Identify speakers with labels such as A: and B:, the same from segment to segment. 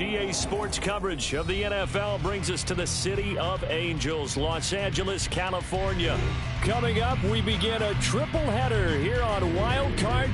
A: EA Sports coverage of the NFL brings us to the City of Angels, Los Angeles, California. Coming up, we begin a triple header here on Wild Card.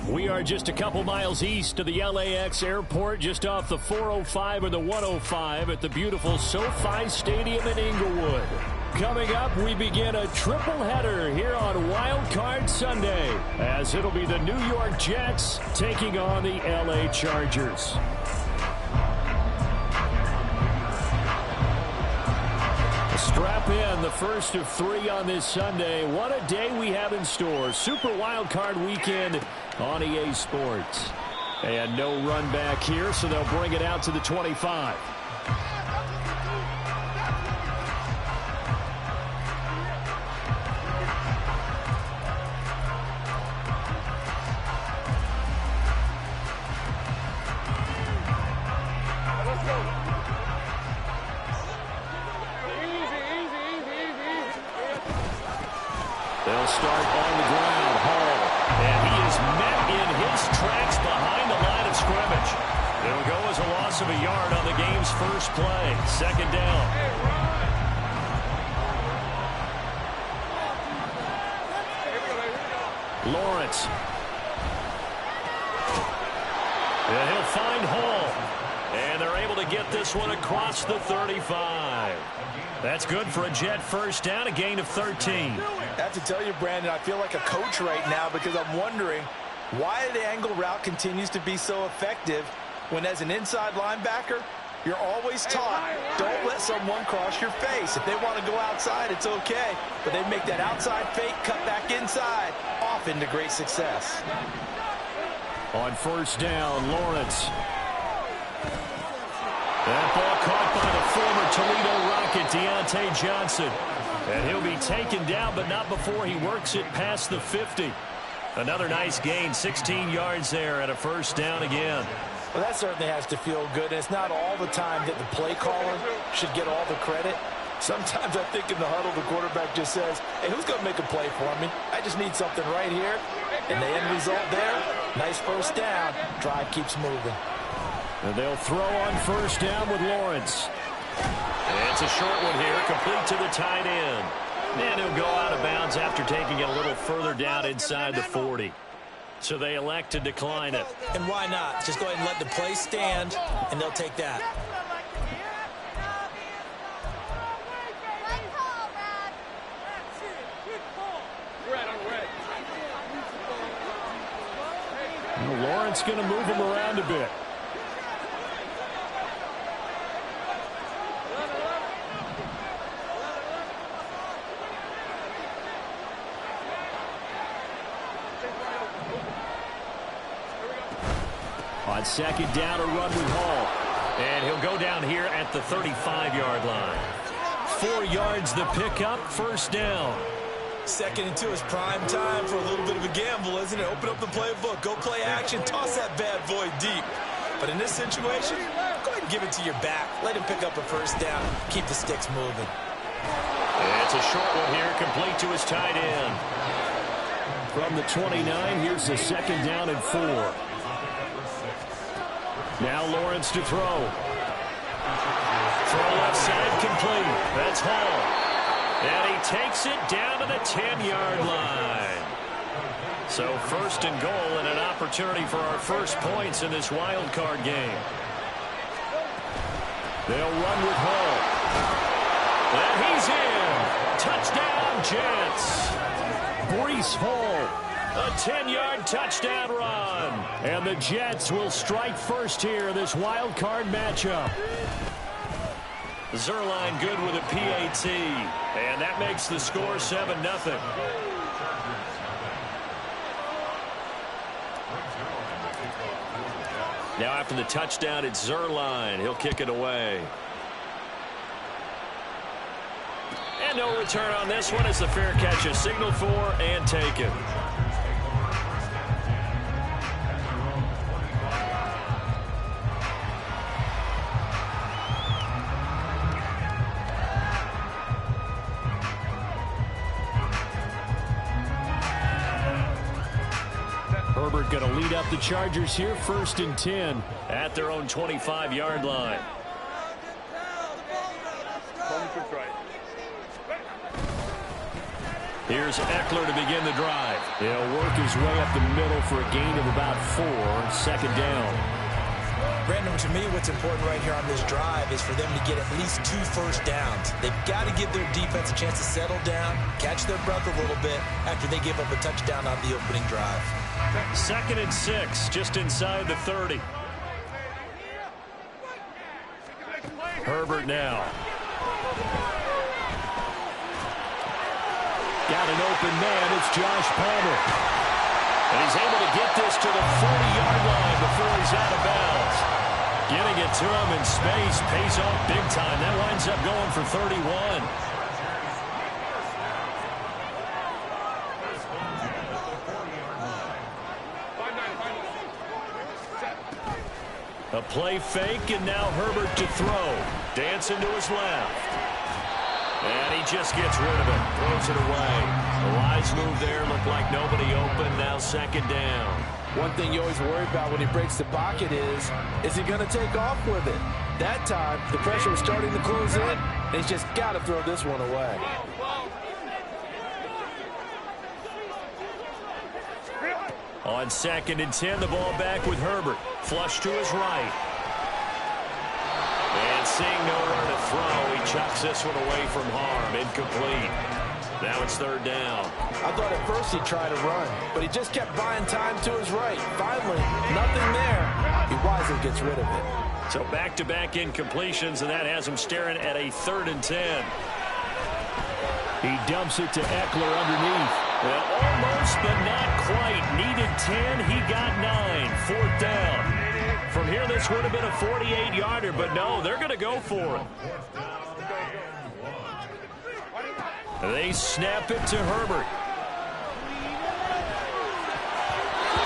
A: We are just a couple miles east of the LAX airport, just off the 405 or the 105 at the beautiful SoFi Stadium in Inglewood. Coming up, we begin a triple header here on Wild Card Sunday, as it'll be the New York Jets taking on the LA Chargers. Strap in, the first of three on this Sunday. What a day we have in store. Super Wild Card Weekend on EA Sports. And no run back here, so they'll bring it out to the 25. They'll start on the ground. Hall. And he is met in his tracks behind the line of scrimmage. It'll go as a loss of a yard on the game's first play. Second down. Lawrence. And he'll find Hall. And they're able to get this one across the 35. That's good for a Jet first down, a gain of 13.
B: I have to tell you, Brandon, I feel like a coach right now because I'm wondering why the angle route continues to be so effective when, as an inside linebacker, you're always taught, don't let someone cross your face. If they want to go outside, it's okay. But they make that outside fake, cut back inside, often to great success.
A: On first down, Lawrence. That ball caught by the former Toledo Rocket, Deontay Johnson. And he'll be taken down, but not before he works it past the 50. Another nice gain, 16 yards there, and a first down again.
B: Well, that certainly has to feel good. And it's not all the time that the play caller should get all the credit. Sometimes I think in the huddle, the quarterback just says, hey, who's going to make a play for me? I just need something right here. And the end result there, nice first down. Drive keeps moving.
A: And they'll throw on first down with Lawrence. And it's a short one here, complete to the tight end. And he'll go out of bounds after taking it a little further down inside the 40. So they elect to decline it.
B: And why not? Just go ahead and let the play stand, and they'll take that.
A: Well, Lawrence going to move him around a bit. On second down, a run with Hall. And he'll go down here at the 35-yard line. 4 yards the pickup, first down.
B: Second and 2 is prime time for a little bit of a gamble, isn't it? Open up the playbook, go play action, toss that bad boy deep. But in this situation, go ahead and give it to your back. Let him pick up a first down. Keep the sticks moving.
A: It's a short one here, complete to his tight end. From the 29, here's the second down and 4. Now Lawrence to throw. Throw left side complete. That's Hall. And he takes it down to the 10-yard line. So first and goal and an opportunity for our first points in this wild card game. They'll run with Hall. And he's in. Touchdown, Jets. Breece Hall. A 10-yard touchdown run. And the Jets will strike first here in this wild card matchup. Zuerlein good with a PAT. And that makes the score 7-0. Now after the touchdown, it's Zuerlein. He'll kick it away. And no return on this one as the fair catch is signaled for and taken. Herbert going to lead up the Chargers here, 1st and 10 at their own 25-yard line. Here's Eckler to begin the drive. He'll work his way up the middle for a gain of about 4, 2nd down.
B: Brandon, to me, what's important right here on this drive is for them to get at least 2 first downs. They've got to give their defense a chance to settle down, catch their breath a little bit after they give up a touchdown on the opening drive.
A: 2nd and 6, just inside the 30. Herbert now. Got an open man. It's Josh Palmer. And he's able to get this to the 40-yard line before he's out of bounds. Getting it to him in space pays off big time. That winds up going for 31. A play fake, and now Herbert to throw. Dancing to his left. And he just gets rid of it. Throws it away. The wise move there. Looked like nobody open. Now 2nd down.
C: One thing you always worry about when he breaks the pocket is he going to take off with it? That time, the pressure was starting to close in, and he's just got to throw this one away.
A: On 2nd and 10, the ball back with Herbert. Flush to his right. And seeing nowhere to throw, he chucks this one away from harm. Incomplete. Now it's 3rd down.
C: I thought at first he'd try to run, but he just kept buying time to his right. Finally, nothing there. He wisely gets rid of it.
A: So back-to-back incompletions, and that has him staring at a 3rd and 10. He dumps it to Eckler underneath. Well, almost, but not quite. Needed 10. He got 9. 4th down. From here, this would have been a 48-yarder, but no, they're going to go for it. They snap it to Herbert.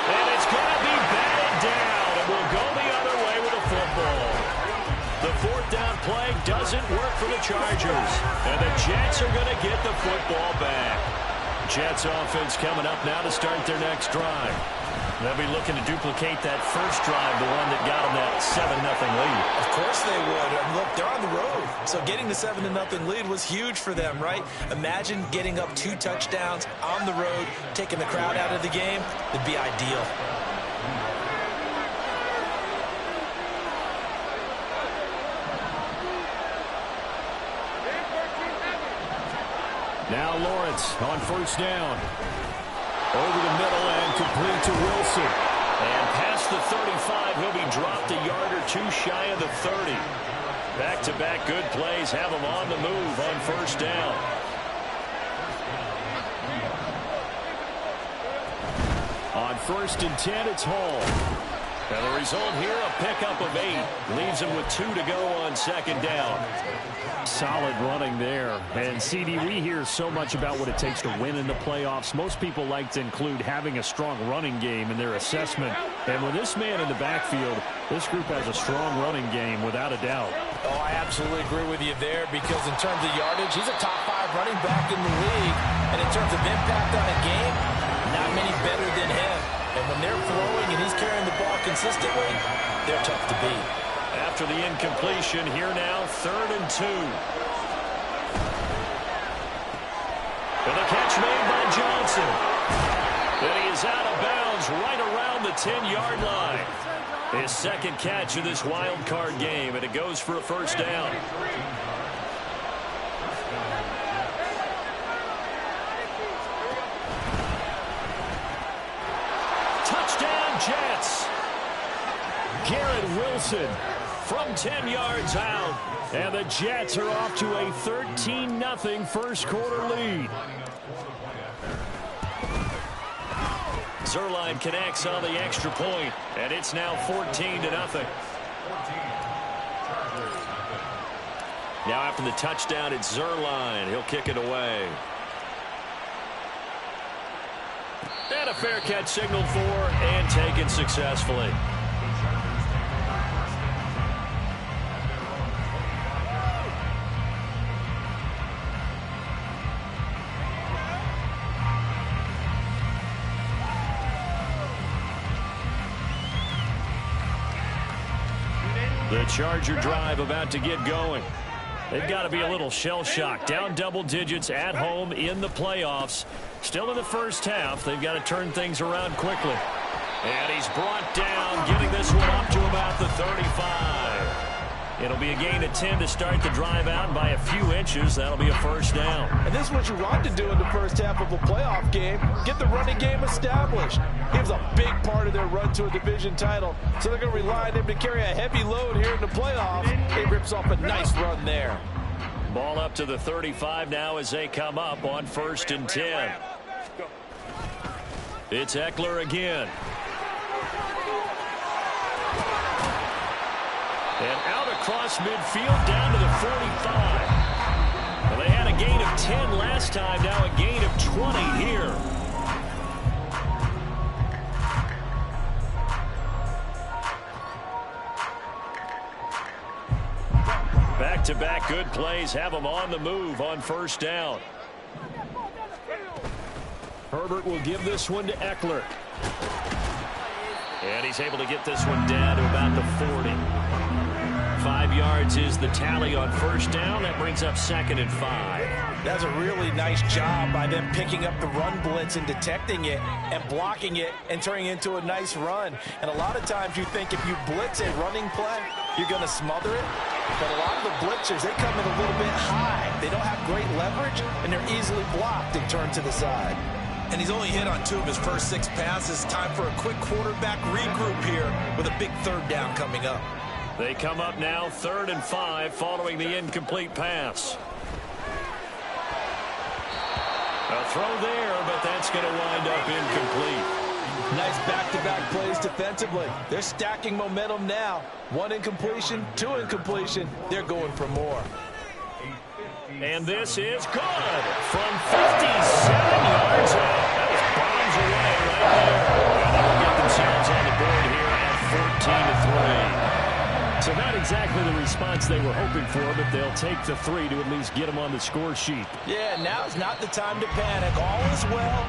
A: And it's going to be batted down, and we'll go the other way with the football. The 4th down play doesn't work for the Chargers, and the Jets are going to get the football back. Jets offense coming up now to start their next drive. They'll be looking to duplicate that first drive, the one that got them that 7-0 lead.
B: Of course they would. And look, they're on the road. So getting the 7-0 lead was huge for them, right? Imagine getting up 2 touchdowns on the road, taking the crowd out of the game. It'd be ideal.
A: Now Lawrence on 1st down. Over the middle and complete to Wilson. And past the 35, he'll be dropped a yard or 2 shy of the 30. Back-to-back good plays have him on the move on 1st down. On 1st and 10, it's Hall. And the result here, a pickup of 8. Leaves him with 2 to go on second down.
D: Solid running there. And, CD, we hear so much about what it takes to win in the playoffs. Most people like to include having a strong running game in their assessment. And with this man in the backfield, this group has a strong running game without a doubt.
C: Oh, I absolutely agree with you there because in terms of yardage, he's a top 5 running back in the league. And in terms of impact on a game, not many better than him. And when they're throwing and he's carrying the ball consistently, they're tough to beat.
A: After the incompletion, here now, 3rd and 2. And the catch made by Johnson. And he is out of bounds right around the 10-yard line. His second catch of this wild card game, and it goes for a first down. Touchdown, Jets. Garrett Wilson from 10 yards out. And the Jets are off to a 13-0 first quarter lead. Zuerlein connects on the extra point, and it's now 14-0. Now after the touchdown, it's Zuerlein. He'll kick it away. And a fair catch signaled for and taken successfully. The Charger drive about to get going. They've got to be a little shell-shocked. Down double digits at home in the playoffs. Still in the first half. They've got to turn things around quickly. And he's brought down, getting this one up to about the 35. It'll be a gain of 10 to start the drive out, and by a few inches, that'll be a first down.
B: And this is what you want to do in the first half of a playoff game. Get the running game established. He was a big part of their run to a division title, so they're going to rely on him to carry a heavy load here in the playoffs. He rips off a nice run there.
A: Ball up to the 35 now as they come up on 1st and 10. It's Ekeler again. And out across midfield down to the 45. Well, they had a gain of 10 last time, now a gain of 20 here. Back-to-back good plays have them on the move on first down. Herbert will give this one to Ekeler. And he's able to get this one down to about the 40. 5 yards is the tally on first down. That brings up 2nd and 5.
B: That's a really nice job by them picking up the run blitz and detecting it and blocking it and turning it into a nice run. And a lot of times you think if you blitz a running play, you're going to smother it. But a lot of the blitzers, they come in a little bit high. They don't have great leverage, and they're easily blocked and turned to the side.
E: And he's only hit on 2 of his first 6 passes. Time for a quick quarterback regroup here with a big 3rd down coming up.
A: They come up now 3rd and 5 following the incomplete pass. A throw there, but that's going to wind up incomplete.
B: Nice back-to-back plays defensively. They're stacking momentum now. 1 incompletion, 2 incompletion. They're going for more.
A: And this is good from 57 yards out. That was bombs away right there. And they will get themselves on the board here at 14-3. So not exactly the response they were hoping for, but they'll take the 3 to at least get them on the score sheet.
B: Yeah, now's not the time to panic. All is well.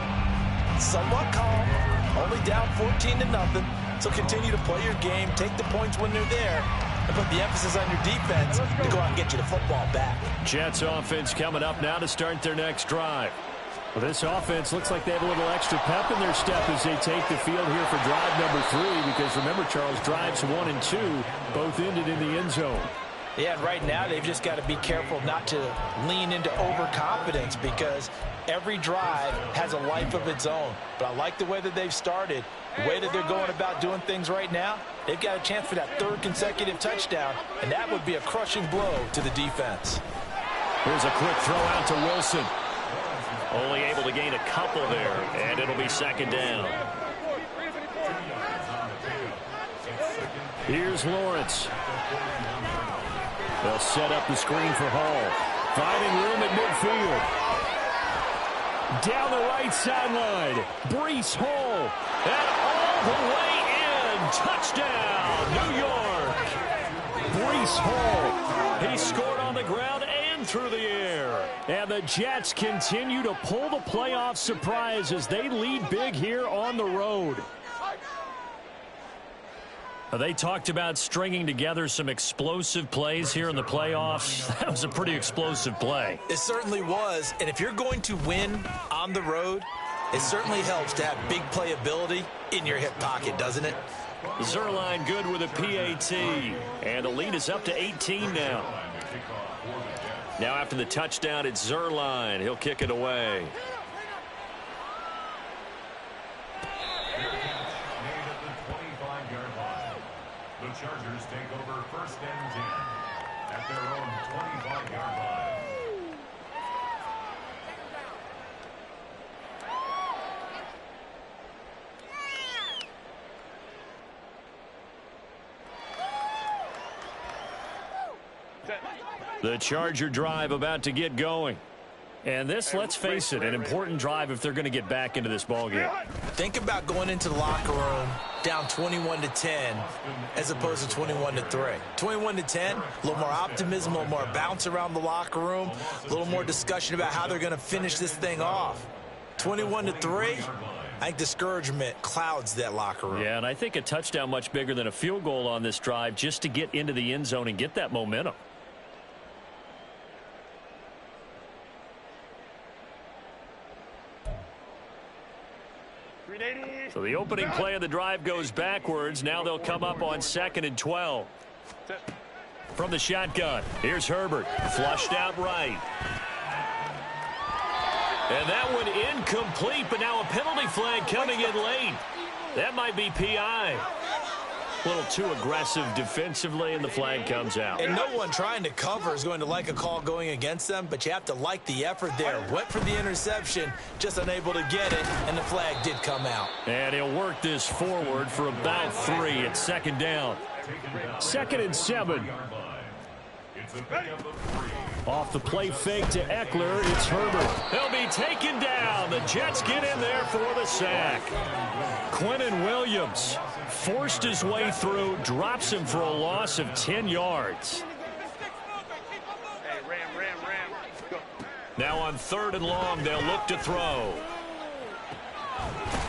B: Somewhat calm. Only down 14-0. So continue to play your game. Take the points when they're there. And put the emphasis on your defense to go out and get you the football back.
A: Jets offense coming up now to start their next drive.
D: Well, this offense looks like they have a little extra pep in their step as they take the field here for drive number 3. Because remember, Charles, drives 1 and 2 both ended in the end zone.
B: Yeah, and right now they've just got to be careful not to lean into overconfidence because every drive has a life of its own. But I like the way that they've started, the way that they're going about doing things right now. They've got a chance for that 3rd consecutive touchdown, and that would be a crushing blow to the defense.
A: Here's a quick throw out to Wilson. Only able to gain a couple there, and it'll be 2nd down. Here's Lawrence. They'll set up the screen for Hall. Finding room at midfield. Down the right sideline. Breece Hall. And all the way in. Touchdown, New York. Breece Hall. He scored on the ground and through the air. And the Jets continue to pull the playoff surprise as they lead big here on the road. They talked about stringing together some explosive plays here in the playoffs. That was a pretty explosive play.
B: It certainly was. And if you're going to win on the road, it certainly helps to have big playability in your hip pocket, doesn't it?
A: Zuerlein good with a PAT. And the lead is up to 18 now. Now after the touchdown, it's Zuerlein. He'll kick it away.
F: The Chargers take over 1st and 10 at their own 25-yard line.
A: The Charger drive about to get going. And this, let's face it, an important drive if they're going to get back into this ballgame.
B: Think about going into the locker room down 21-10 as opposed to 21-3. 21-10, a little more optimism, a little more bounce around the locker room, a little more discussion about how they're going to finish this thing off. 21-3, I think discouragement clouds that locker room.
A: Yeah, and I think a touchdown much bigger than a field goal on this drive just to get into the end zone and get that momentum. So the opening play of the drive goes backwards. Now they'll come up on 2nd and 12. From the shotgun, here's Herbert. Flushed out right. And that one incomplete, but now a penalty flag coming in late. That might be PI. A little too aggressive defensively, and the flag comes out.
B: And no one trying to cover is going to like a call going against them, but you have to like the effort there. Went for the interception, just unable to get it, and the flag did come out.
A: And he'll work this forward for about 3 at 2nd down. 2nd and 7. Off the play fake to Eckler, it's Herbert. They'll be taken down. The Jets get in there for the sack. Quinnen Williams forced his way through, drops him for a loss of 10 yards. Now on 3rd and long, they'll look to throw.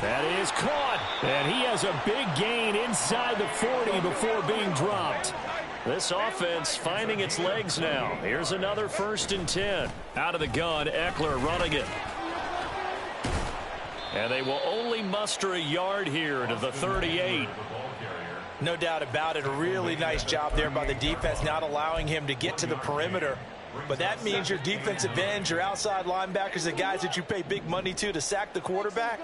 A: That is caught, and he has a big gain inside the 40 before being dropped. This offense finding its legs now. Here's another 1st and 10. Out of the gun, Eckler running it. And they will only muster a yard here to the 38.
B: No doubt about it. A really nice job there by the defense, not allowing him to get to the perimeter. But that means your defensive ends, your outside linebackers, the guys that you pay big money to sack the quarterback,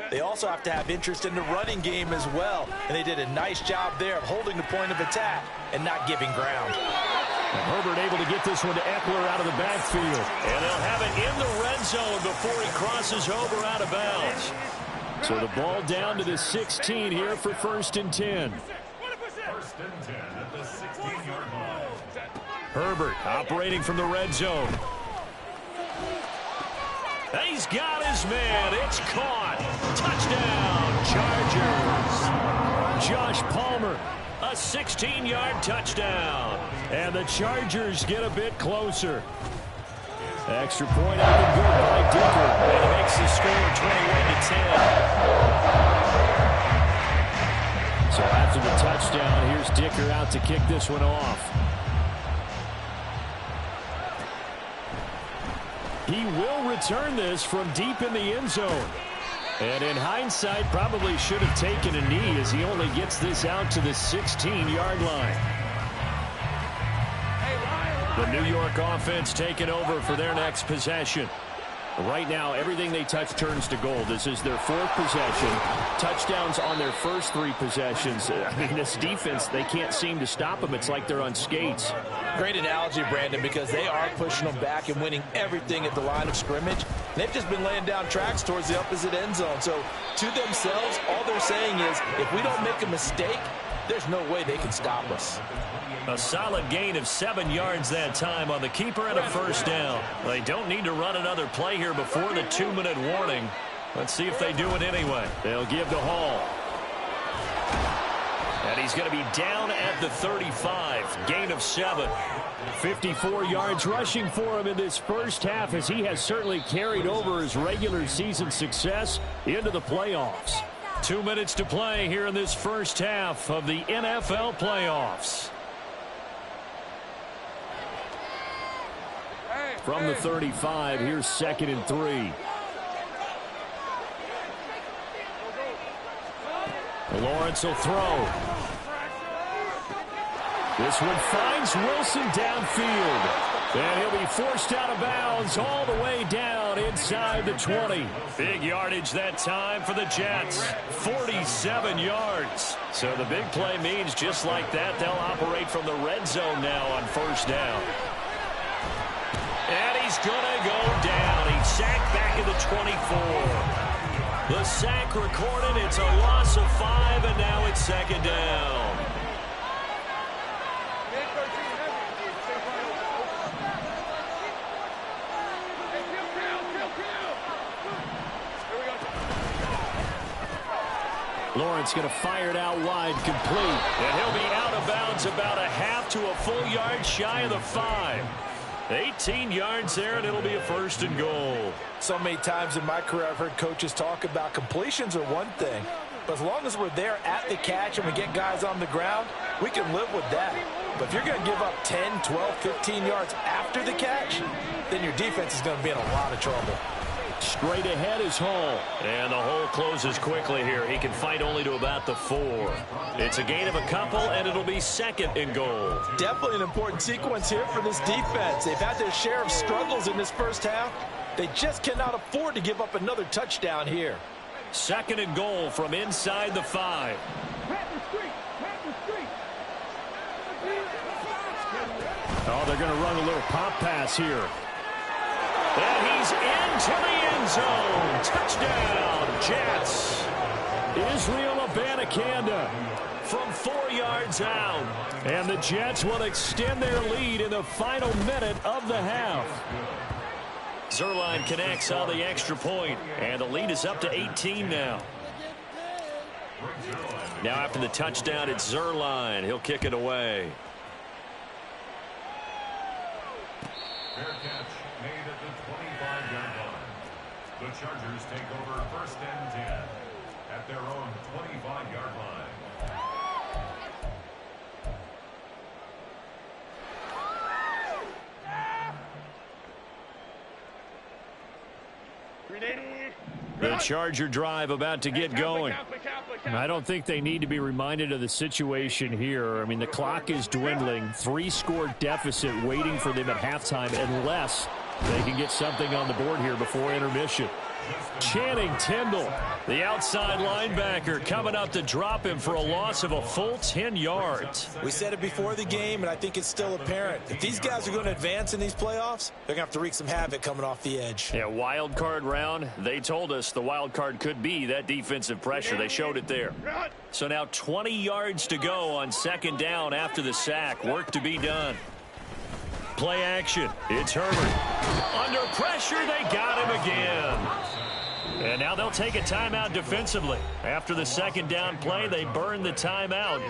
B: they also have to have interest in the running game as well. And they did a nice job there of holding the point of attack and not giving ground.
A: And Herbert able to get this one to Eckler out of the backfield. And they'll have it in the red zone before he crosses over out of bounds. So the ball down to the 16 here for 1st and 10.
F: 1st and 10 at the 16-yard line.
A: Herbert operating from the red zone. He's got his man. It's caught. Touchdown, Chargers. Josh Palmer, a 16-yard touchdown. And the Chargers get a bit closer. Extra point out and good by Dicker. And he makes the score 21-10. So after the touchdown, here's Dicker out to kick this one off. He will return this from deep in the end zone. And in hindsight, probably should have taken a knee as he only gets this out to the 16-yard line. The New York offense taking over for their next possession. Right now, everything they touch turns to gold. This is their 4th possession. Touchdowns on their first 3 possessions. I mean, this defense, they can't seem to stop them. It's like they're on skates.
B: Great analogy, Brandon, because they are pushing them back and winning everything at the line of scrimmage. They've just been laying down tracks towards the opposite end zone. So to themselves, all they're saying is, if we don't make a mistake,
C: there's no way they can stop us.
A: A solid gain of 7 yards that time on the keeper and a first down. They don't need to run another play here before the 2-minute warning. Let's see if they do it anyway. They'll give to Hall. And he's going to be down at the 35. Gain of 7. 54 yards rushing for him in this first half, as he has certainly carried over his regular season success into the playoffs. 2 minutes to play here in this first half of the NFL playoffs. From the 35, here's 2nd and 3. Lawrence will throw. This one finds Wilson downfield. And he'll be forced out of bounds all the way down inside the 20. Big yardage that time for the Jets. 47 yards. So the big play means just like that, they'll operate from the red zone now on first down. And he's going to go down. He's sacked back at the 24. The sack recorded. It's a loss of 5, and now it's 2nd down. Lawrence going to fire it out wide, complete. And he'll be out of bounds about a half to a full yard shy of the 5. 18 yards there, and it'll be a 1st and goal.
B: So many times in my career I've heard coaches talk about completions are one thing, but as long as we're there at the catch and we get guys on the ground, we can live with that. But if you're going to give up 10, 12, 15 yards after the catch, then your defense is going to be in a lot of trouble.
A: Straight ahead is Hall. And the hole closes quickly here. He can fight only to about the 4. It's a gain of a couple, and it'll be 2nd and goal.
B: Definitely an important sequence here for this defense. They've had their share of struggles in this first half. They just cannot afford to give up another touchdown here.
A: 2nd and goal from inside the 5. Oh, they're going to run a little pop pass here. And he's into the end zone. Touchdown, Jets. Israel Abanikanda from 4 yards out. And the Jets will extend their lead in the final minute of the half. Zuerlein connects on the extra point, and the lead is up to 18 now. Now after the touchdown, it's Zuerlein. He'll kick it away.
F: Fair catch made at the 25-yard line. The Chargers take over 1st and 10 at their own 25-yard line.
A: The Charger drive about to get going. I don't think they need to be reminded of the situation here. I mean, the clock is dwindling. 3-score deficit waiting for them at halftime unless they can get something on the board here before intermission. Channing Tindall, the outside linebacker, coming up to drop him for a loss of a full 10 yards.
B: We said it before the game, and I think it's still apparent. If these guys are going to advance in these playoffs, they're going to have to wreak some havoc coming off the edge.
A: Yeah, wild card round. They told us the wild card could be that defensive pressure. They showed it there. So now 20 yards to go on 2nd down after the sack. Work to be done. Play action. It's Herbert. Under pressure, they got him again. And now they'll take a timeout defensively. After the 2nd down play, they burn the timeout,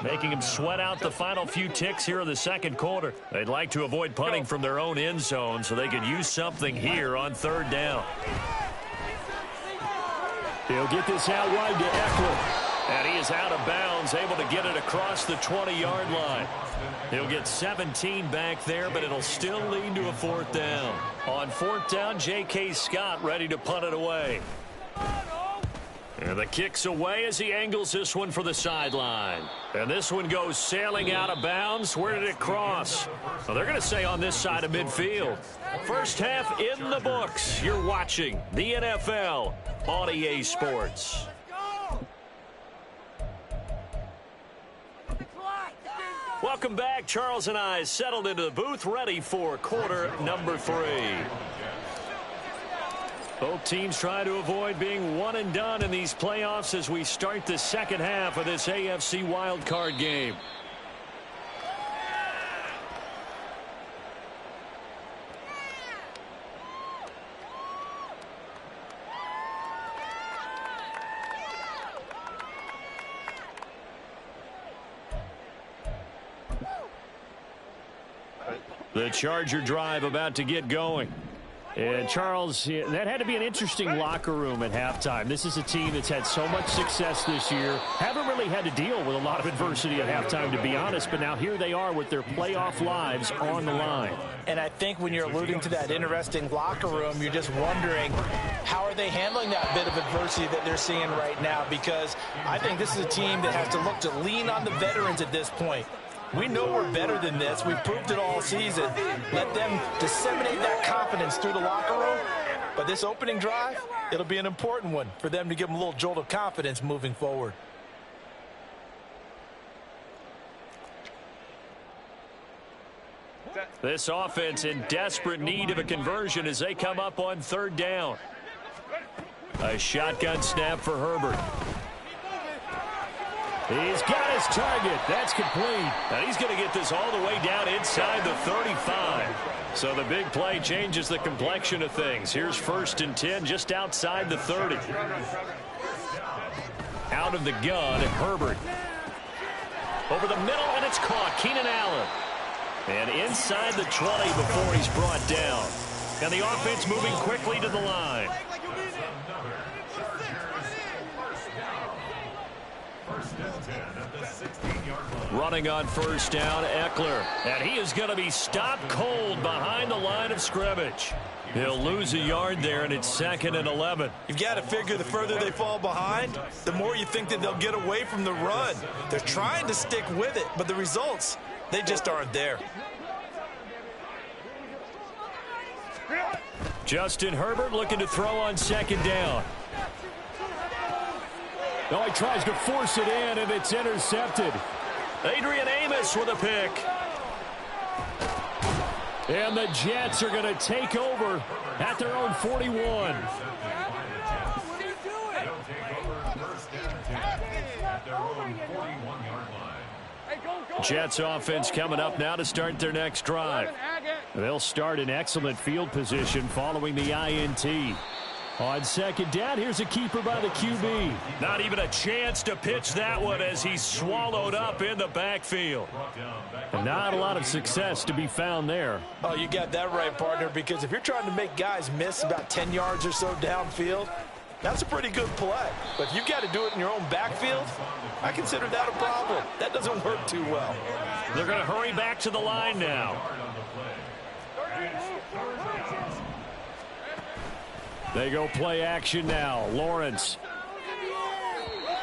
A: making them sweat out the final few ticks here in the 2nd quarter. They'd like to avoid punting from their own end zone so they could use something here on 3rd down. He'll get this out wide to Eckler. And he is out of bounds, able to get it across the 20-yard line. He'll get 17 back there, but it'll still lead to a 4th down. On 4th down, J.K. Scott ready to punt it away. And the kick's away as he angles this one for the sideline. And this one goes sailing out of bounds. Where did it cross? Well, they're going to say on this side of midfield. First half in the books. You're watching the NFL on EA Sports. Welcome back. Charles and I settled into the booth, ready for quarter number 3. Both teams try to avoid being one and done in these playoffs as we start the second half of this AFC wildcard game. The Charger drive about to get going. And Charles, that had to be an interesting locker room at halftime. This is a team that's had so much success this year. Haven't really had to deal with a lot of adversity at halftime, to be honest. But now here they are with their playoff lives on the line.
C: And I think when you're alluding to that interesting locker room, you're just wondering how are they handling that bit of adversity that they're seeing right now? Because I think this is a team that has to look to lean on the veterans at this point. We know we're better than this. We've proved it all season. Let them disseminate that confidence through the locker room. But this opening drive, it'll be an important one for them to give them a little jolt of confidence moving forward.
A: This offense in desperate need of a conversion as they come up on third down. A shotgun snap for Herbert. He's got his target. That's complete. And he's going to get this all the way down inside the 35. So the big play changes the complexion of things. Here's 1st and 10 just outside the 30. Out of the gun, Herbert. Over the middle, and it's caught. Keenan Allen. And inside the 20 before he's brought down. And the offense moving quickly to the line. Running on 1st down, Eckler. And he is going to be stopped cold behind the line of scrimmage. He'll lose a yard there, and it's 2nd and 11.
E: You've got to figure the further they fall behind, the more you think that they'll get away from the run. They're trying to stick with it, but the results, they just aren't there.
A: Justin Herbert looking to throw on 2nd down. Oh, he tries to force it in, and it's intercepted. Adrian Amos with a pick. And the Jets are going to take over at their own 41. Jets offense coming up now to start their next drive. They'll start in excellent field position following the INT. On 2nd down, here's a keeper by the QB. Not even a chance to pitch that one as he's swallowed up in the backfield. And not a lot of success to be found there.
C: Oh, you got that right, partner, because if you're trying to make guys miss about 10 yards or so downfield, that's a pretty good play. But if you've got to do it in your own backfield, I consider that a problem. That doesn't work too well.
A: They're going to hurry back to the line now. They go play action now. Lawrence.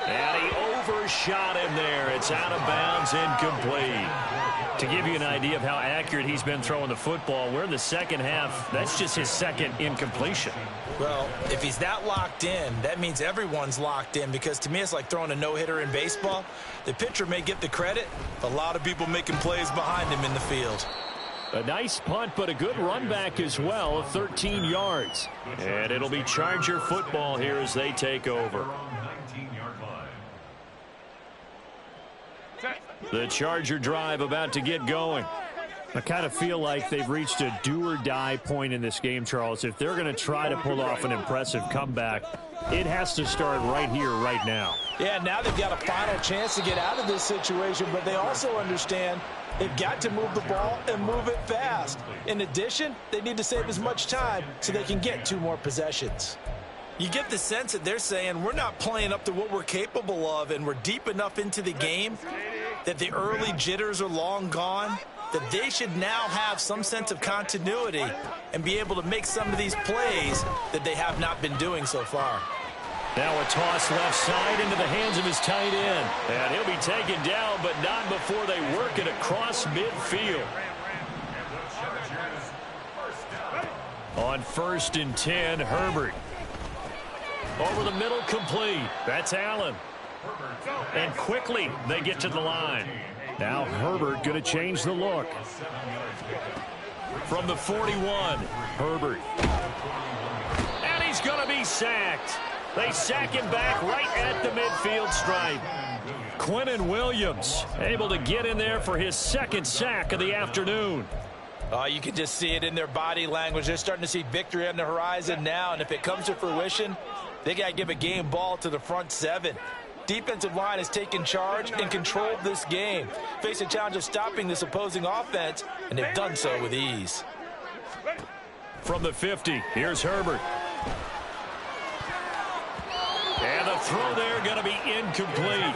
A: And he overshot him there. It's out of bounds, incomplete. To give you an idea of how accurate he's been throwing the football, we're in the second half. That's just his 2nd incompletion.
C: Well, if he's that locked in, that means everyone's locked in, because to me it's like throwing a no-hitter in baseball. The pitcher may get the credit, but a lot of people making plays behind him in the field.
A: A nice punt, but a good run back as well, 13 yards. And it'll be Charger football here as they take over. The Charger drive about to get going. I kind of feel like they've reached a do-or-die point in this game, Charles. If they're going to try to pull off an impressive comeback, it has to start right here, right now.
C: Yeah, now they've got a final chance to get out of this situation, but they also understand they've got to move the ball and move it fast. In addition, they need to save as much time so they can get 2 more possessions.
E: You get the sense that they're saying we're not playing up to what we're capable of, and we're deep enough into the game that the early jitters are long gone, that they should now have some sense of continuity and be able to make some of these plays that they have not been doing so far.
A: Now a toss left side into the hands of his tight end. And he'll be taken down, but not before they work it across midfield. On 1st and 10, Herbert. Over the middle, complete. That's Allen. And quickly they get to the line. Now Herbert going to change the look. From the 41, Herbert. And he's
D: going to be sacked. They sack him back right at the midfield stripe. Quinnen Williams able to get in there for his second sack of the afternoon.
E: You can just see it in their body language. They're starting to see victory on the horizon now, and if it comes to fruition, they got to give a game ball to the front seven. Defensive line has taken charge and controlled this game. Face a challenge of stopping this opposing offense, and they've done so with ease.
D: From the 50, here's Herbert. And the throw there going to be incomplete.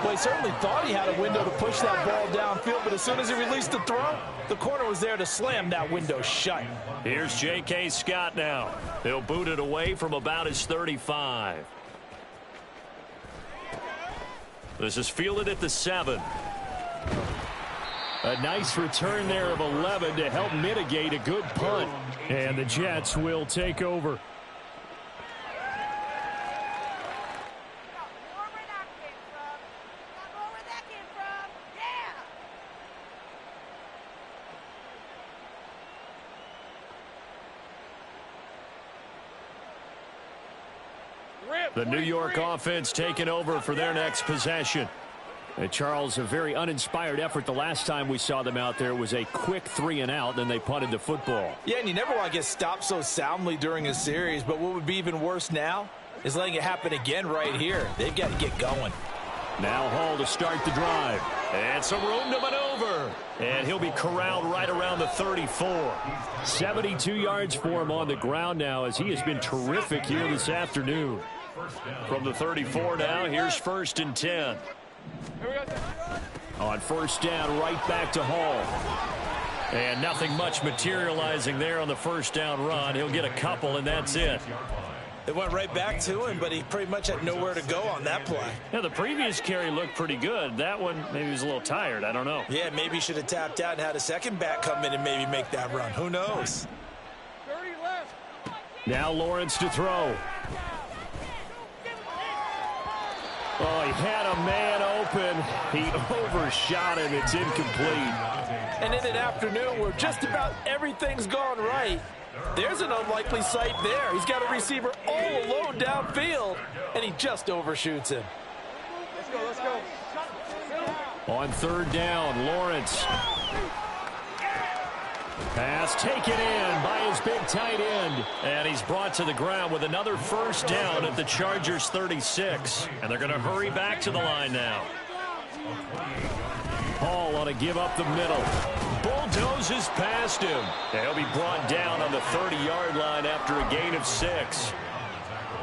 E: Well, he certainly thought he had a window to push that ball downfield, but as soon as he released the throw, the corner was there to slam that window shut.
D: Here's J.K. Scott now. He'll boot it away from about his 35. This is fielded at the 7. A nice return there of 11 to help mitigate a good punt. And the Jets will take over. The New York offense taking over for their next possession. And Charles, a very uninspired effort. The last time we saw them out there was a quick 3-and-out, then they punted the football.
E: Yeah, and you never want to get stopped so soundly during a series, but what would be even worse now is letting it happen again right here. They've got to get going.
D: Now Hall to start the drive. And some room to maneuver. And he'll be corralled right around the 34. 72 yards for him on the ground now as he has been terrific here this afternoon. From the 34 now, here's 1st and 10. On 1st down, right back to Hall. And nothing much materializing there on the 1st down run. He'll get a couple, and that's it.
E: It went right back to him, but he pretty much had nowhere to go on that play.
D: Yeah, the previous carry looked pretty good. That one, maybe he was a little tired. I don't know.
E: Yeah, maybe he should have tapped out and had a second back come in and maybe make that run. Who knows?
G: 30 left.
D: Now Lawrence to throw. Oh, he had a man open. He overshot him. It's incomplete.
E: And in an afternoon where just about everything's gone right, there's an unlikely sight there. He's got a receiver all alone downfield, and he just overshoots him.
G: Let's go.
D: On 3rd down, Lawrence. Pass taken in by his big tight end. And he's brought to the ground with another 1st down at the Chargers 36. And they're going to hurry back to the line now. Hall on to give up the middle. Bulldozes past him. And he'll be brought down on the 30-yard line after a gain of 6.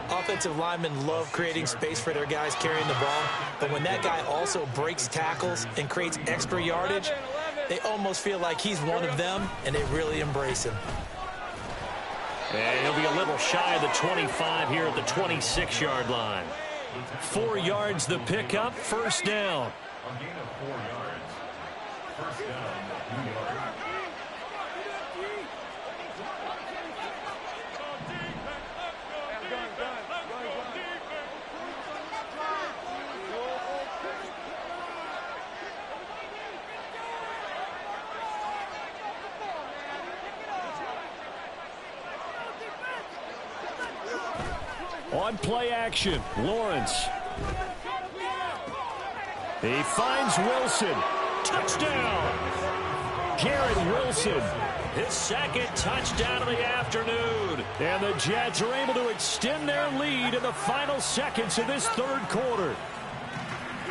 E: Offensive linemen love creating space for their guys carrying the ball, but when that guy also breaks tackles and creates extra yardage, they almost feel like he's one of them, and they really embrace him.
D: And he'll be a little shy of the 25 here at the 26-yard line. 4 yards the pickup, 1st down.
F: A gain of 4 yards. 1st down, New York.
D: On play action, Lawrence. He finds Wilson. Touchdown! Garrett Wilson, his 2nd touchdown of the afternoon. And the Jets are able to extend their lead in the final seconds of this 3rd quarter.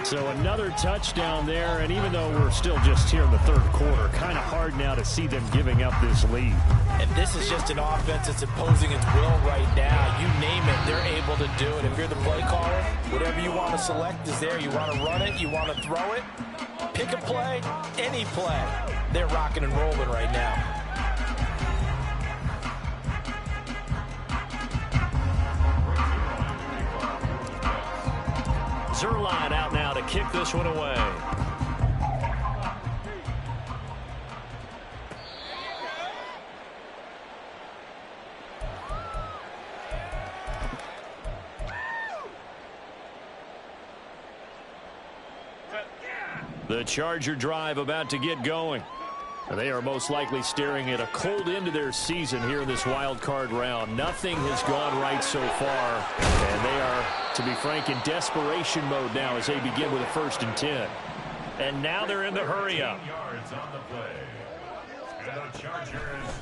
D: So another touchdown there, and even though we're still just here in the 3rd quarter, kind of hard now to see them giving up this lead.
E: And this is just an offense that's imposing its will right now. You name it, they're able to do it. If you're the play caller, whatever you want to select is there. You want to run it, you want to throw it, pick a play, any play. They're rocking and rolling right now.
D: Zuerlein out now to kick this one away. The Charger drive about to get going.
A: They are most likely staring at a cold end to their season here in this wild card round. Nothing has gone right so far, and they are, to be frank, in desperation mode now as they begin with a 1st and 10. And now they're in the hurry up.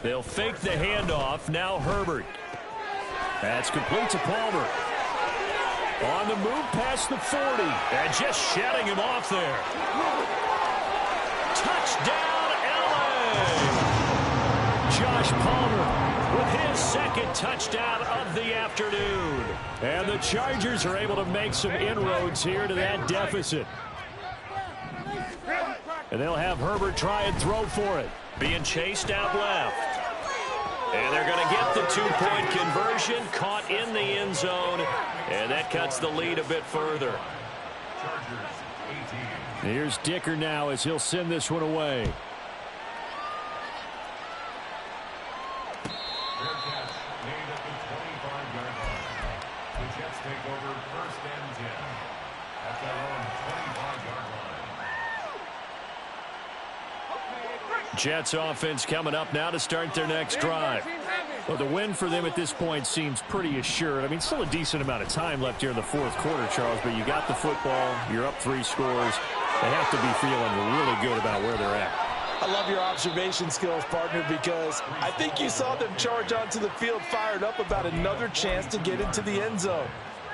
A: They'll fake the handoff. Now Herbert. That's complete to Palmer. On the move past the 40. And just shutting him off there. Touchdown, LA! Josh Palmer with his 2nd touchdown of the afternoon. And the Chargers are able to make some inroads here to that deficit. And they'll have Herbert try and throw for it. Being chased out left. And they're going to get the 2-point conversion. Caught in the end zone. And that cuts the lead a bit further. Here's Dicker now as he'll send this one away.
F: The Jets take over 1st and 10 at their own 25-yard line.
A: Jets offense coming up now to start their next drive. Well, the win for them at this point seems pretty assured. I mean, still a decent amount of time left here in the 4th quarter, Charles, but you got the football, you're up 3 scores. They have to be feeling really good about where they're at.
B: I love your observation skills, partner, because I think you saw them charge onto the field fired up about another chance to get into the end zone.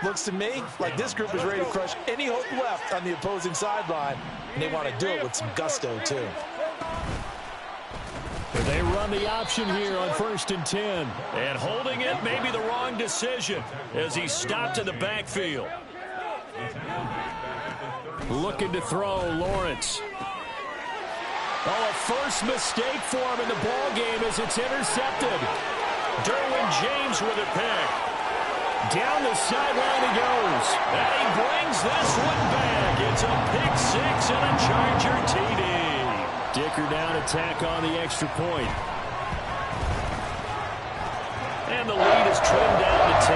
B: Looks to me like this group is ready to crush any hope left on the opposing sideline, and they want to do it with some gusto, too.
A: They run the option here on 1st and 10. And holding it may be the wrong decision as he stopped in the backfield. Looking to throw, Lawrence. Oh, a first mistake for him in the ball game as it's intercepted. Derwin James with a pick. Down the sideline he goes. And he brings this one back. It's a pick 6 and a Charger TD. Dicker down to tack on the extra point. And the lead is trimmed down to 10.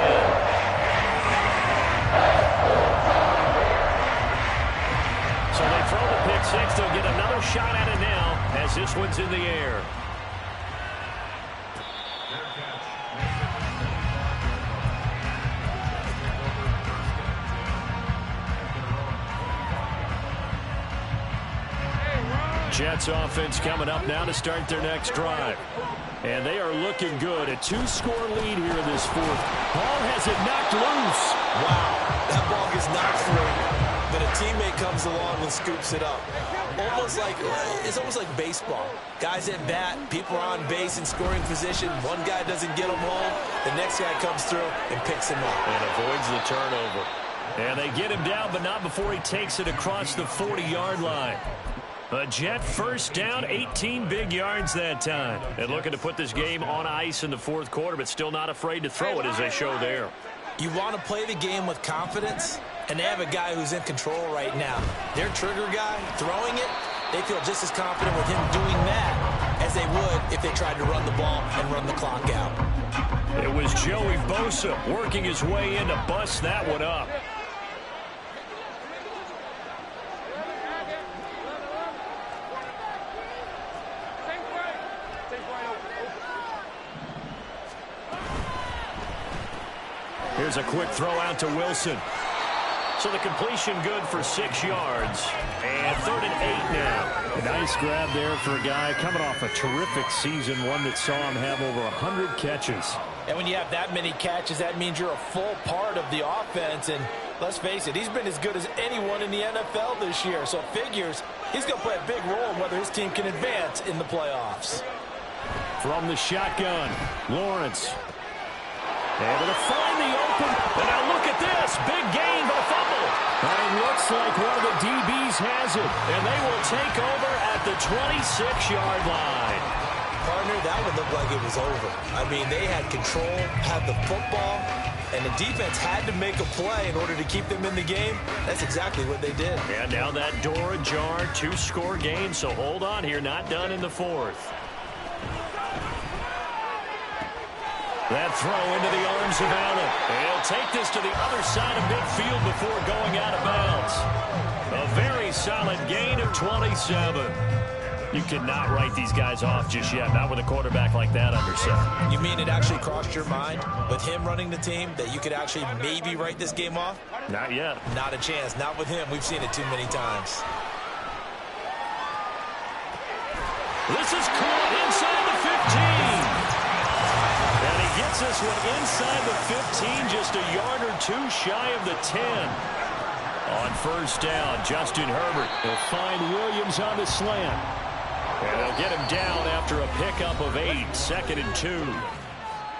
A: So they throw the pick 6. They'll get another shot at it now as this one's in the air. Jets offense coming up now to start their next drive. And they are looking good. A 2-score lead here in this 4th. Ball has it knocked loose.
B: Wow, that ball gets knocked through, but a teammate comes along and scoops it up. It's almost like baseball. Guys at bat, people are on base in scoring position. One guy doesn't get him home. The next guy comes through and picks him up.
A: And avoids the turnover. And they get him down, but not before he takes it across the 40-yard line. A Jet 1st down, 18 big yards that time. And looking to put this game on ice in the 4th quarter, but still not afraid to throw it as they show there.
E: You want to play the game with confidence, and they have a guy who's in control right now. Their trigger guy, throwing it, they feel just as confident with him doing that as they would if they tried to run the ball and run the clock out.
A: It was Joey Bosa working his way in to bust that one up. Here's a quick throw out to Wilson. So the completion good for 6 yards. And 3rd and 8 now. A nice grab there for a guy coming off a terrific season, one that saw him have over 100 catches.
E: And when you have that many catches, that means you're a full part of the offense. And let's face it, he's been as good as anyone in the NFL this year. So it figures he's going to play a big role in whether his team can advance in the playoffs.
A: From the shotgun, Lawrence. Able to find the open. And now look at this. Big gain, but a fumble. And it looks like one of the DBs has it. And they will take over at the 26-yard line.
E: Partner, that would look like it was over. I mean, they had control, had the football, and the defense had to make a play in order to keep them in the game. That's exactly what they did.
A: And now that door ajar, 2-score game. So hold on here, not done in the 4th. That throw into the arms of Allen. He'll take this to the other side of midfield before going out of bounds. A very solid gain of 27.
D: You cannot write these guys off just yet, not with a quarterback like that under center.
E: You mean it actually crossed your mind with him running the team that you could actually maybe write this game off?
D: Not yet.
E: Not a chance. Not with him. We've seen it too many times.
A: This is caught inside the 15. And he gets this one inside the 15, just a yard or two shy of the 10. On first down, Justin Herbert will find Williams on the slant. And they'll get him down after a pickup of 8, 2nd and 2.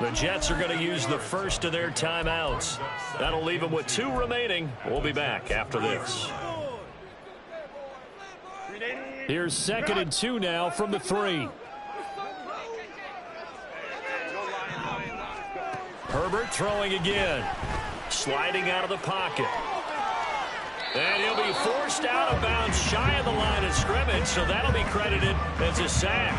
A: The Jets are going to use the first of their timeouts. That'll leave them with 2 remaining. We'll be back after this. Here's 2nd and 2 now from the 3. Herbert throwing again. Sliding out of the pocket. And he'll be forced out of bounds shy of the line of scrimmage, so that'll be credited as a sack.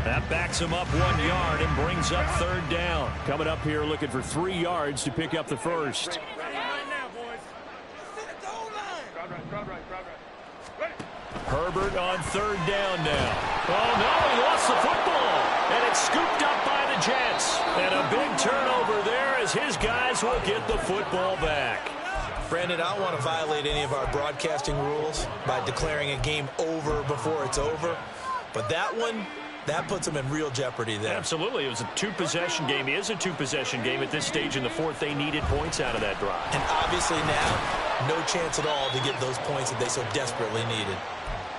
A: That backs him up 1 yard and brings up 3rd down. Coming up here looking for 3 yards to pick up the first. Herbert on 3rd down now. Oh, no, he lost the football. And it's scooped up by the Jets. And a big turnover there as his guys will get the football back.
E: Brandon, I don't want to violate any of our broadcasting rules by declaring a game over before it's over. But that one, that puts them in real jeopardy there.
D: Absolutely. It was a 2-possession game. It is a 2-possession game at this stage in the 4th. They needed points out of that drive.
E: And obviously now, no chance at all to get those points that they so desperately needed.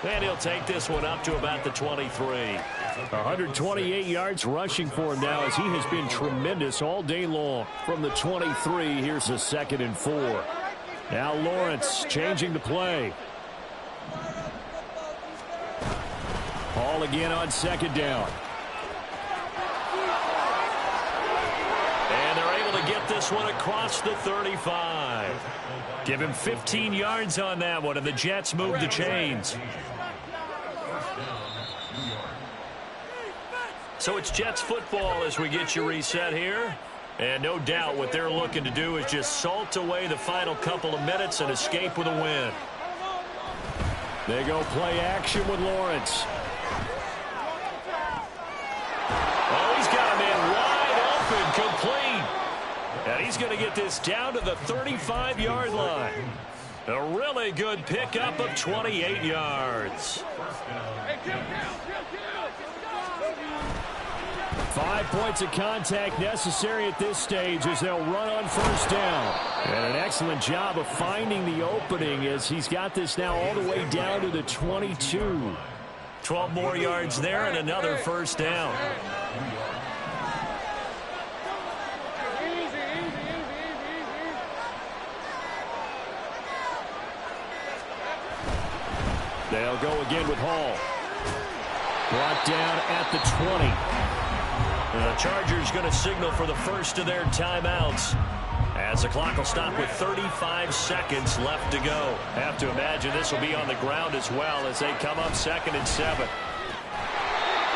A: And he'll take this one up to about the 23.
D: 128 yards rushing for him now as he has been tremendous all day long. From the 23, here's a 2nd and 4. Now Lawrence changing the play. Hall again on 2nd down.
A: And they're able to get this one across the 35.
D: Give him 15 yards on that one, and the Jets move the chains.
A: So it's Jets football as we get you reset here. And no doubt what they're looking to do is just salt away the final couple of minutes and escape with a win.
D: They go play action with Lawrence.
A: Oh, he's got a man wide open, complete. And he's going to get this down to the 35-yard line. A really good pickup of 28 yards.
D: 5 points of contact necessary at this stage as they'll run on first down. And an excellent job of finding the opening as he's got this now all the way down to the 22.
A: 12 more yards there and another first down.
D: They'll go again with Hall. Brought down at the 20.
A: The Chargers going to signal for the first of their timeouts as the clock will stop with 35 seconds left to go.
D: Have to imagine this will be on the ground as well as they come up 2nd and 7.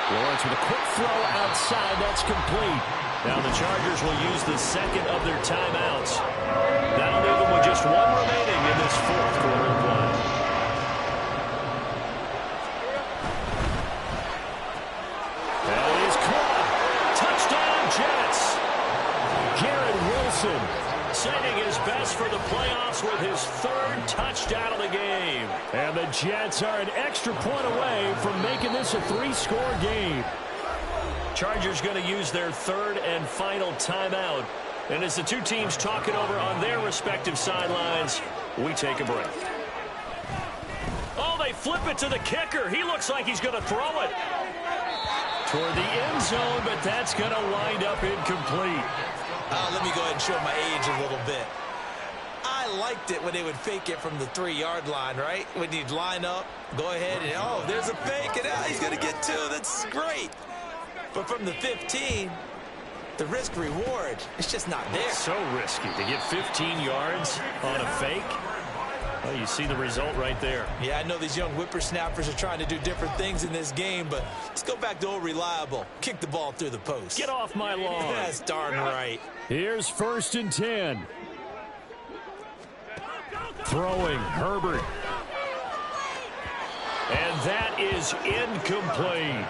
D: Lawrence with a quick throw outside. That's complete.
A: Now the Chargers will use the 2nd of their timeouts. That'll leave them with just 1 remaining in this 4th quarter of play.
D: Jets. Garrett Wilson
A: setting his best for the playoffs with his 3rd touchdown of the game.
D: And the Jets are an extra point away from making this a 3-score game.
A: Chargers going to use their 3rd and final timeout. And as the two teams talk it over on their respective sidelines, we take a break. Oh, they flip it to the kicker. He looks like he's going to throw it toward the end zone, but that's going to wind up incomplete.
E: Let me go ahead and show my age a little bit. I liked it when they would fake it from the 3-yard line, right? When you'd line up, go ahead and, oh, there's a fake, and he's going to get 2. That's great. But from the 15, the risk-reward, it's just not there.
A: It's so risky to get 15 yards on a fake. Well, you see the result right there.
E: Yeah, I know these young whippersnappers are trying to do different things in this game, but let's go back to old reliable. Kick the ball through the post.
A: Get off my lawn.
E: That's darn right.
D: Here's 1st and 10. Throwing, Herbert.
A: And And that is incomplete.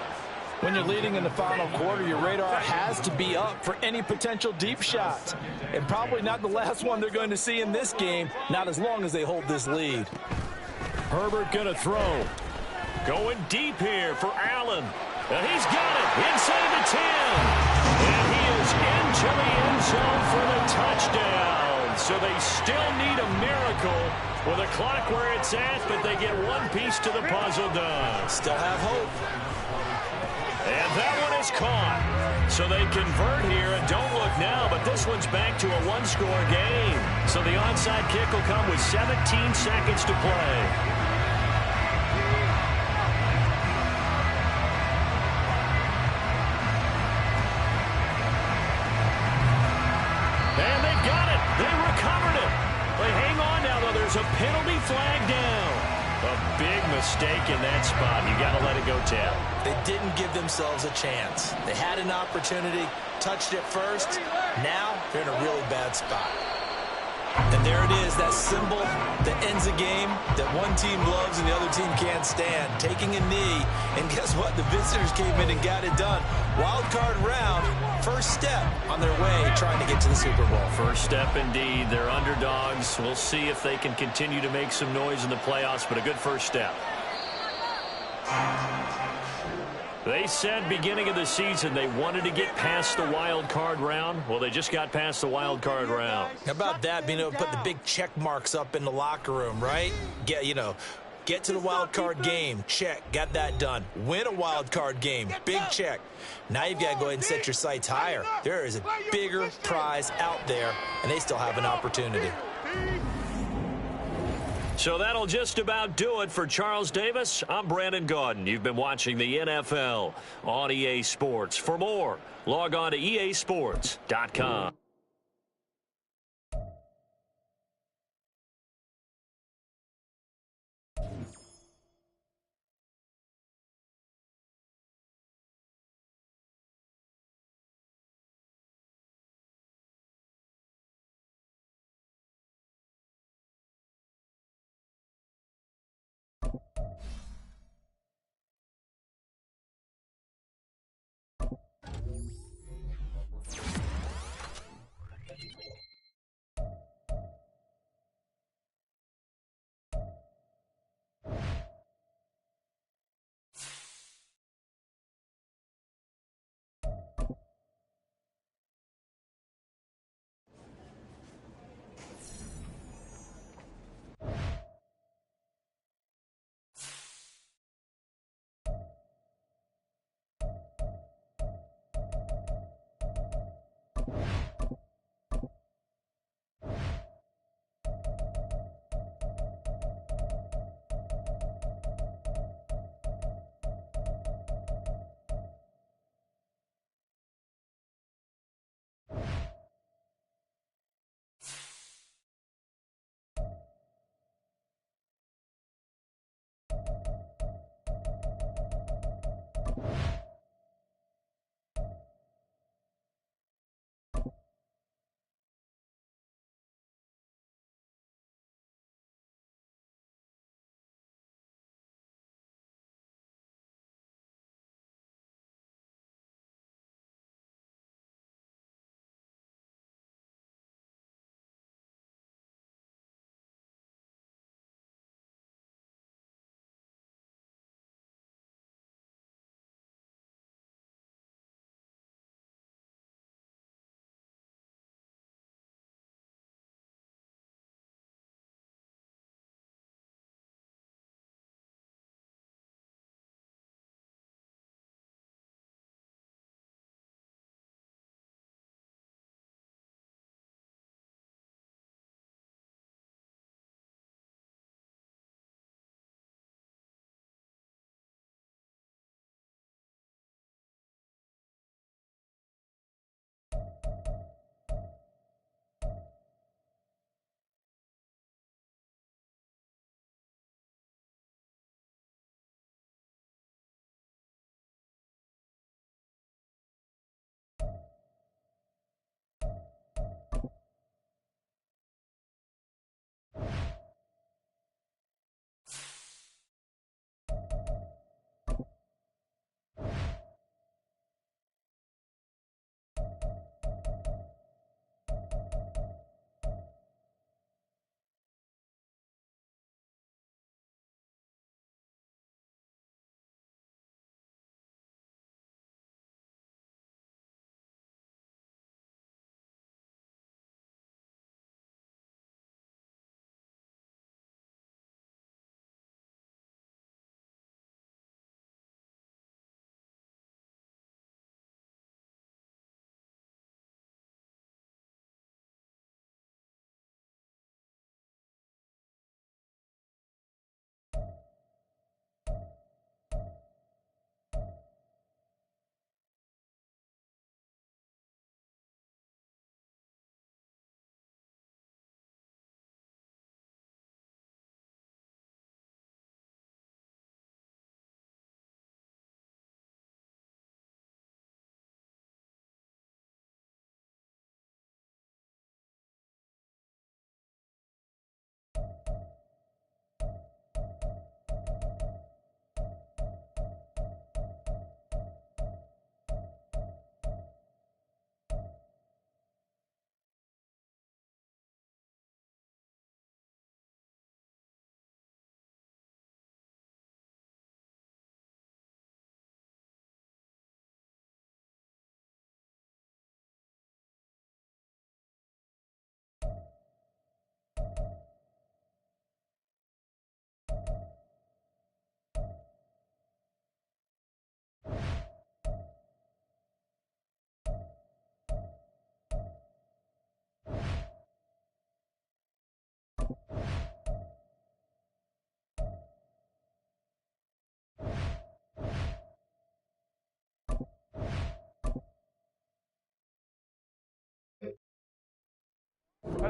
E: When you're leading in the final quarter, your radar has to be up for any potential deep shots. And probably not the last one they're going to see in this game, not as long as they hold this lead.
A: Herbert going to throw. Going deep here for Allen. And he's got it inside the 10. And he is into the end zone for the touchdown. So they still need a miracle with the clock where it's at, but they get one piece to the puzzle done.
E: Still have hope.
A: And that one is caught. So they convert here, and don't look now, but this one's back to a one-score game. So the onside kick will come with 17 seconds to play. And they've got it. They recovered it. They hang on now, though. There's a penalty flag down. A big mistake in that spot. You got to let it go, Ted.
E: They didn't give themselves a chance. They had an opportunity, touched it first. Now they're in a really bad spot. And there it is, that symbol that ends a game that one team loves and the other team can't stand. Taking a knee, and guess what? The visitors came in and got it done. Wild card round, first step on their way trying to get to the Super Bowl.
A: First step indeed. They're underdogs. We'll see if they can continue to make some noise in the playoffs, but a good first step. They said beginning of the season they wanted to get past the wild card round. Well, they just got past the wild card round.
E: How about that, being able to put the big check marks up in the locker room, right? Get to the wild card game, check, got that done. Win a wild card game, big check. Now you've got to go ahead and set your sights higher. There is a bigger prize out there, and they still have an opportunity.
A: So that'll just about do it for Charles Davis. I'm Brandon Gaudin. You've been watching the NFL on EA Sports. For more, log on to easports.com.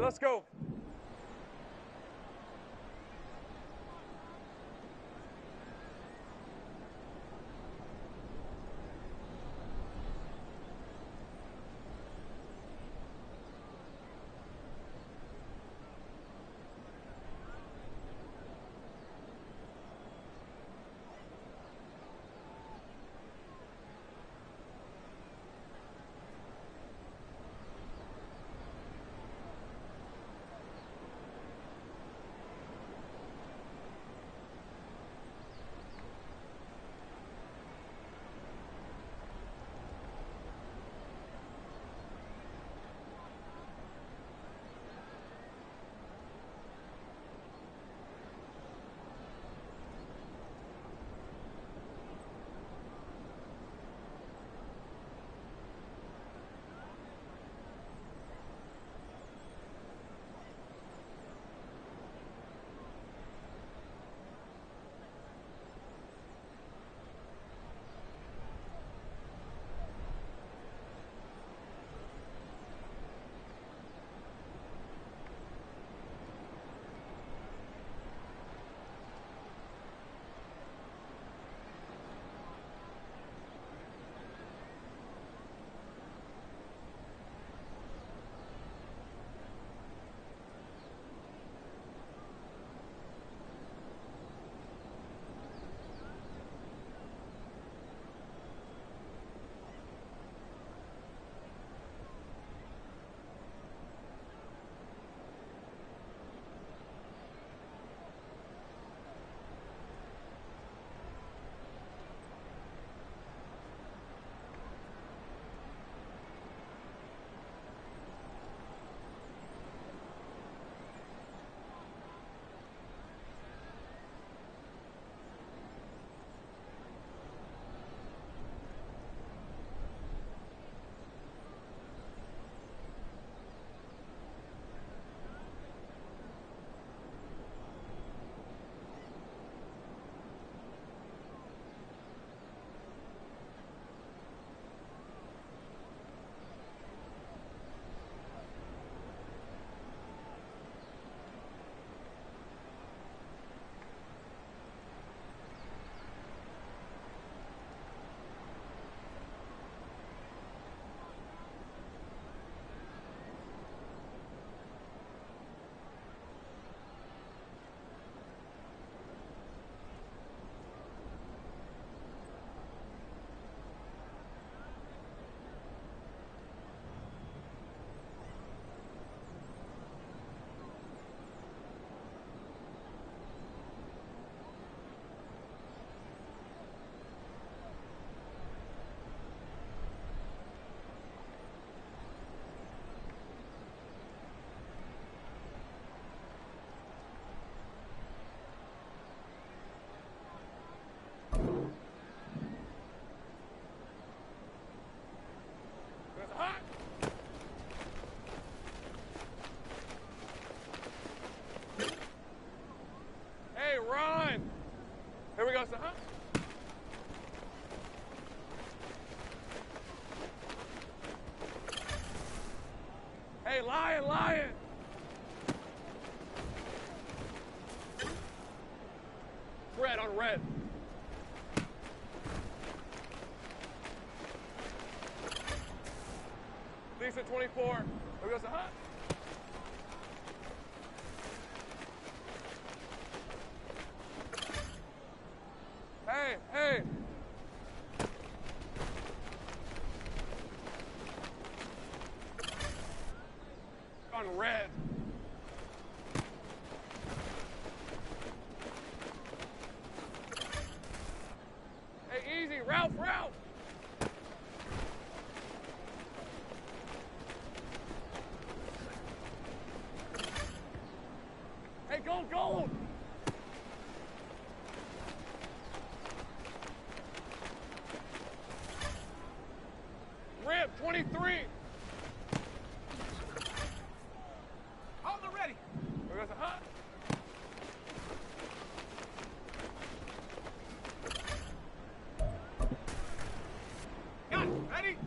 G: let's go. Here we go, son. Hey, lion, lion. Red on red. Decent 24. Here we go, son. Hey, hey. On red. Hey, easy. Ralph, Ralph. Hey, gold, gold. Rip, 23. Hold the ready. There goes a hut. Got it. Ready?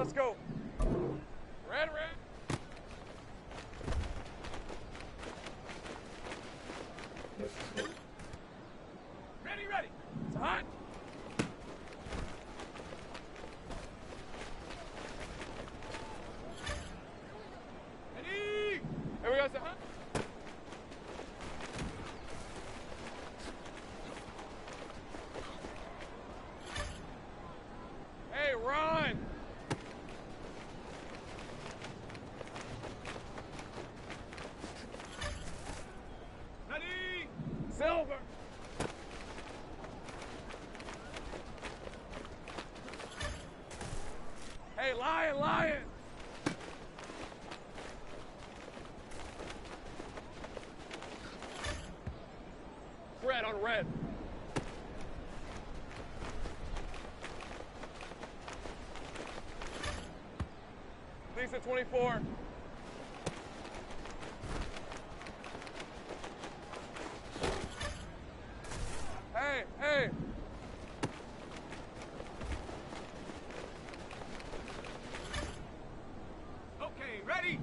G: let's go. Red, red. Ready, ready. It's hot. Ready. Here we go, it's hot. Hey, run. Ready. Silver. Hey, lion, lion. Red on red. Lisa 24. Hey, hey. Okay, ready?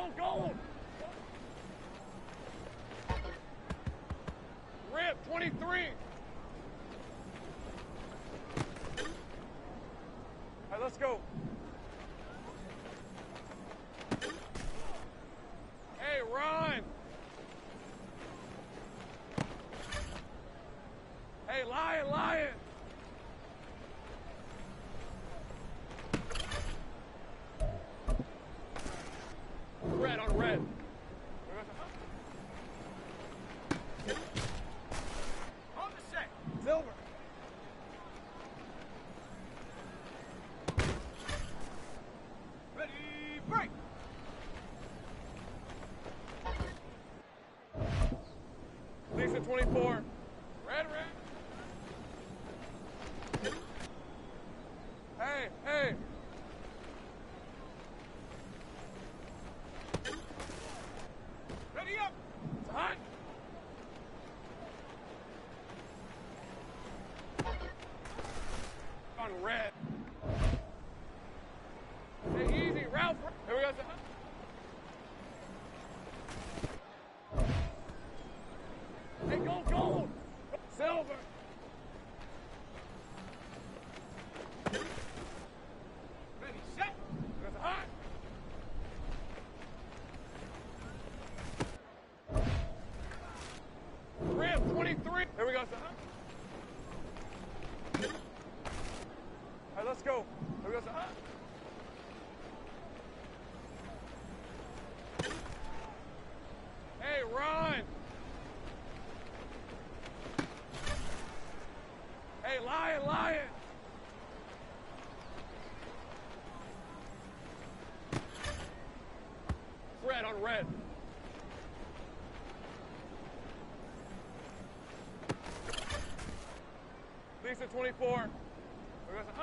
G: go, gold! Rip, 23! All right, let's go. Hey, Ron! Hey, Lion, Lion! Red on red. On the set. Silver. Ready, break. Lisa 24. Red, red. Hey, hey. Ready up. It's hot. On red. Hey, easy, Ralph. Here we go. Hey, go gold. Silver. Ready, set. It's hot. Red 23. Here we go. All right, let's go. Here we go. Hey, Ron. Hey, Lion, Lion. Red on red. Lisa 24. We're going to